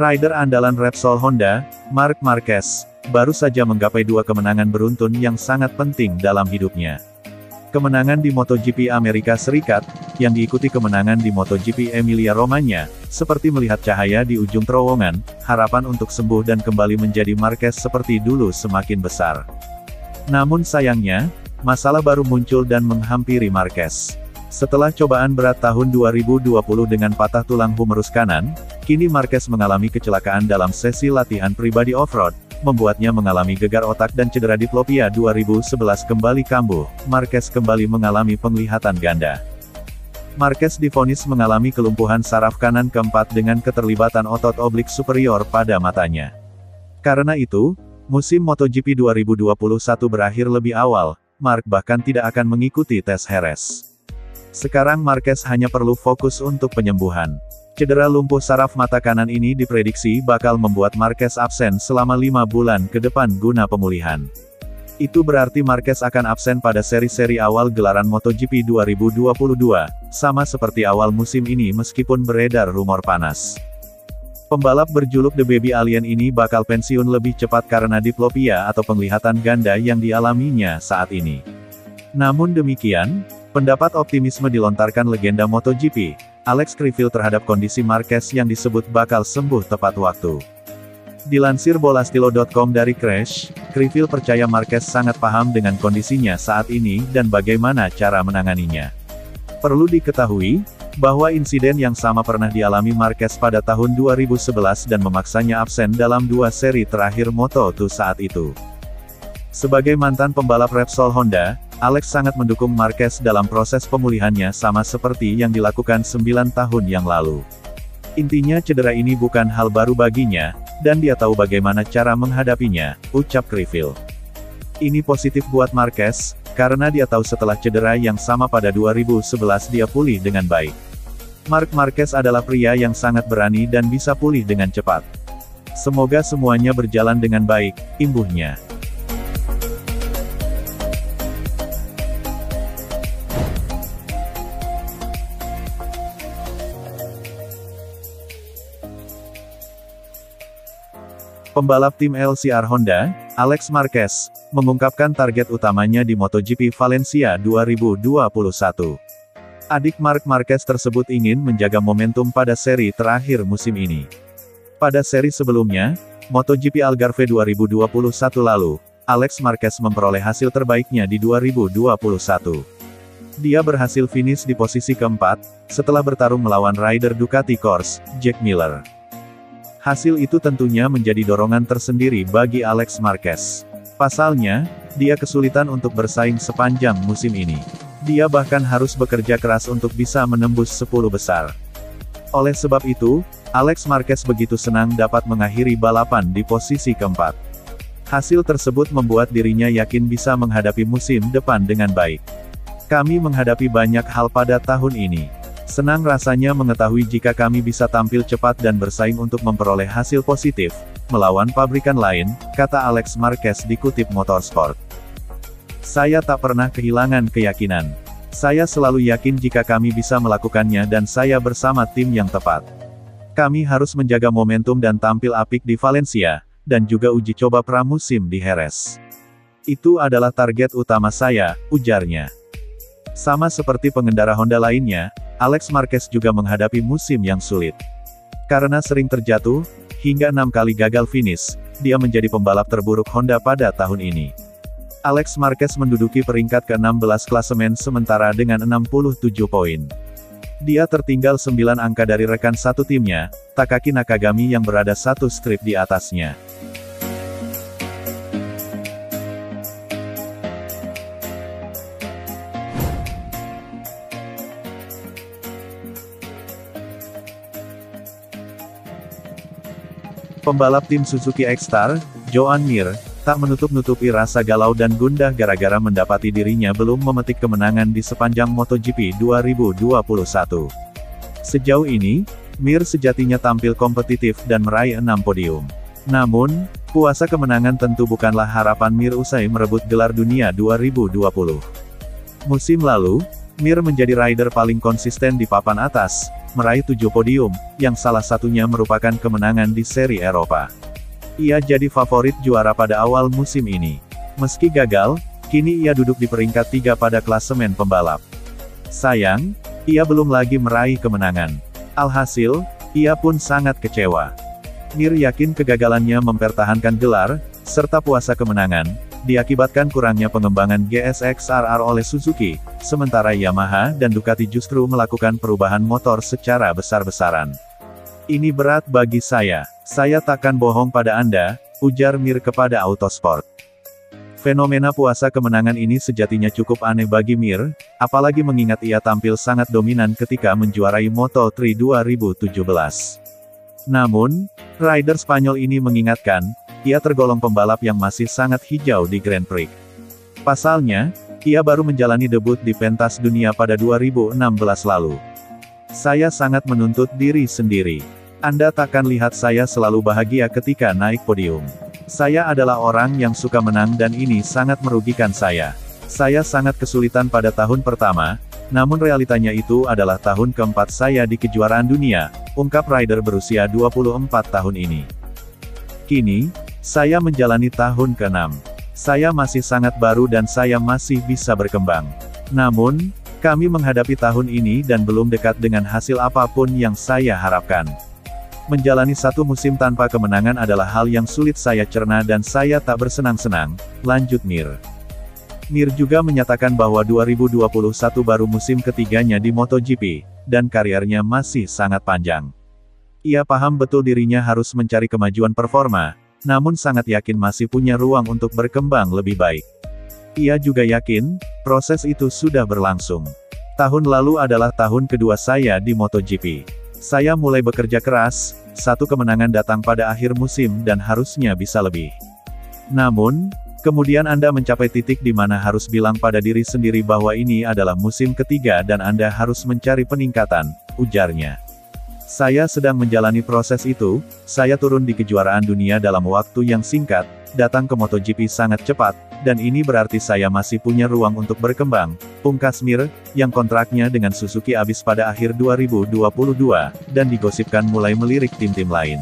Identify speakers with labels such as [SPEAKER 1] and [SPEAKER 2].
[SPEAKER 1] Rider andalan Repsol Honda, Marc Marquez, baru saja menggapai 2 kemenangan beruntun yang sangat penting dalam hidupnya. Kemenangan di MotoGP Amerika Serikat, yang diikuti kemenangan di MotoGP Emilia-Romagna, seperti melihat cahaya di ujung terowongan, harapan untuk sembuh dan kembali menjadi Marquez seperti dulu semakin besar. Namun sayangnya, masalah baru muncul dan menghampiri Marquez. Setelah cobaan berat tahun 2020 dengan patah tulang humerus kanan, kini Marquez mengalami kecelakaan dalam sesi latihan pribadi off-road, membuatnya mengalami gegar otak dan cedera diplopia 2011 kembali kambuh. Marquez kembali mengalami penglihatan ganda. Marquez divonis mengalami kelumpuhan saraf kanan keempat dengan keterlibatan otot oblik superior pada matanya. Karena itu, musim MotoGP 2021 berakhir lebih awal, Marc bahkan tidak akan mengikuti tes Jerez. Sekarang Marquez hanya perlu fokus untuk penyembuhan. Cedera lumpuh saraf mata kanan ini diprediksi bakal membuat Marquez absen selama 5 bulan ke depan guna pemulihan. Itu berarti Marquez akan absen pada seri-seri awal gelaran MotoGP 2022, sama seperti awal musim ini meskipun beredar rumor panas. Pembalap berjuluk The Baby Alien ini bakal pensiun lebih cepat karena diplopia atau penglihatan ganda yang dialaminya saat ini. Namun demikian, pendapat optimisme dilontarkan legenda MotoGP, Alex Criville terhadap kondisi Marquez yang disebut bakal sembuh tepat waktu. Dilansir bolastilo.com dari Crash, Criville percaya Marquez sangat paham dengan kondisinya saat ini dan bagaimana cara menanganinya. Perlu diketahui, bahwa insiden yang sama pernah dialami Marquez pada tahun 2011 dan memaksanya absen dalam 2 seri terakhir Moto2 saat itu. Sebagai mantan pembalap Repsol Honda, Alex sangat mendukung Marquez dalam proses pemulihannya sama seperti yang dilakukan 9 tahun yang lalu. Intinya cedera ini bukan hal baru baginya, dan dia tahu bagaimana cara menghadapinya, ucap Criville. Ini positif buat Marquez, karena dia tahu setelah cedera yang sama pada 2011 dia pulih dengan baik. Marc Marquez adalah pria yang sangat berani dan bisa pulih dengan cepat. Semoga semuanya berjalan dengan baik, imbuhnya. Pembalap tim LCR Honda, Alex Marquez, mengungkapkan target utamanya di MotoGP Valencia 2021. Adik Marc Marquez tersebut ingin menjaga momentum pada seri terakhir musim ini. Pada seri sebelumnya, MotoGP Algarve 2021 lalu, Alex Marquez memperoleh hasil terbaiknya di 2021. Dia berhasil finish di posisi keempat, setelah bertarung melawan rider Ducati Corse, Jack Miller. Hasil itu tentunya menjadi dorongan tersendiri bagi Alex Marquez. Pasalnya, dia kesulitan untuk bersaing sepanjang musim ini. Dia bahkan harus bekerja keras untuk bisa menembus 10 besar. Oleh sebab itu, Alex Marquez begitu senang dapat mengakhiri balapan di posisi keempat. Hasil tersebut membuat dirinya yakin bisa menghadapi musim depan dengan baik. Kami menghadapi banyak hal pada tahun ini. Senang rasanya mengetahui jika kami bisa tampil cepat dan bersaing untuk memperoleh hasil positif, melawan pabrikan lain, kata Alex Marquez dikutip Motorsport. Saya tak pernah kehilangan keyakinan. Saya selalu yakin jika kami bisa melakukannya dan saya bersama tim yang tepat. Kami harus menjaga momentum dan tampil apik di Valencia, dan juga uji coba pramusim di Jerez. Itu adalah target utama saya, ujarnya. Sama seperti pengendara Honda lainnya, Alex Marquez juga menghadapi musim yang sulit. Karena sering terjatuh, hingga 6 kali gagal finish, dia menjadi pembalap terburuk Honda pada tahun ini. Alex Marquez menduduki peringkat ke-16 klasemen sementara dengan 67 poin. Dia tertinggal 9 angka dari rekan satu timnya, Takaki Nakagami yang berada 1 strip di atasnya. Pembalap tim Suzuki X-Star, Joan Mir, tak menutup-nutupi rasa galau dan gundah gara-gara mendapati dirinya belum memetik kemenangan di sepanjang MotoGP 2021. Sejauh ini, Mir sejatinya tampil kompetitif dan meraih 6 podium. Namun, puasa kemenangan tentu bukanlah harapan Mir usai merebut gelar dunia 2020. Musim lalu, Mir menjadi rider paling konsisten di papan atas, meraih 7 podium, yang salah satunya merupakan kemenangan di seri Eropa. Ia jadi favorit juara pada awal musim ini. Meski gagal, kini ia duduk di peringkat 3 pada klasemen pembalap. Sayang, ia belum lagi meraih kemenangan. Alhasil, ia pun sangat kecewa. Mir yakin kegagalannya mempertahankan gelar, serta puasa kemenangan, diakibatkan kurangnya pengembangan GSX-RR oleh Suzuki, sementara Yamaha dan Ducati justru melakukan perubahan motor secara besar-besaran. Ini berat bagi saya takkan bohong pada Anda, ujar Mir kepada Autosport. Fenomena puasa kemenangan ini sejatinya cukup aneh bagi Mir, apalagi mengingat ia tampil sangat dominan ketika menjuarai Moto3 2017. Namun, rider Spanyol ini mengingatkan, ia tergolong pembalap yang masih sangat hijau di Grand Prix. Pasalnya, ia baru menjalani debut di pentas dunia pada 2016 lalu. Saya sangat menuntut diri sendiri. Anda takkan lihat saya selalu bahagia ketika naik podium. Saya adalah orang yang suka menang dan ini sangat merugikan saya. Saya sangat kesulitan pada tahun pertama, namun realitanya itu adalah tahun keempat saya di kejuaraan dunia, ungkap rider berusia 24 tahun ini. Kini, saya menjalani tahun ke-6. Saya masih sangat baru dan saya masih bisa berkembang. Namun, kami menghadapi tahun ini dan belum dekat dengan hasil apapun yang saya harapkan. Menjalani satu musim tanpa kemenangan adalah hal yang sulit saya cerna dan saya tak bersenang-senang, lanjut Mir. Mir juga menyatakan bahwa 2021 baru musim ketiganya di MotoGP, dan karirnya masih sangat panjang. Ia paham betul dirinya harus mencari kemajuan performa, namun sangat yakin masih punya ruang untuk berkembang lebih baik. Ia juga yakin, proses itu sudah berlangsung. Tahun lalu adalah tahun kedua saya di MotoGP. Saya mulai bekerja keras, satu kemenangan datang pada akhir musim dan harusnya bisa lebih. Namun, kemudian Anda mencapai titik di mana harus bilang pada diri sendiri bahwa ini adalah musim ketiga dan Anda harus mencari peningkatan, ujarnya. Saya sedang menjalani proses itu, saya turun di kejuaraan dunia dalam waktu yang singkat, datang ke MotoGP sangat cepat, dan ini berarti saya masih punya ruang untuk berkembang, pungkas Mir, yang kontraknya dengan Suzuki habis pada akhir 2022, dan digosipkan mulai melirik tim-tim lain.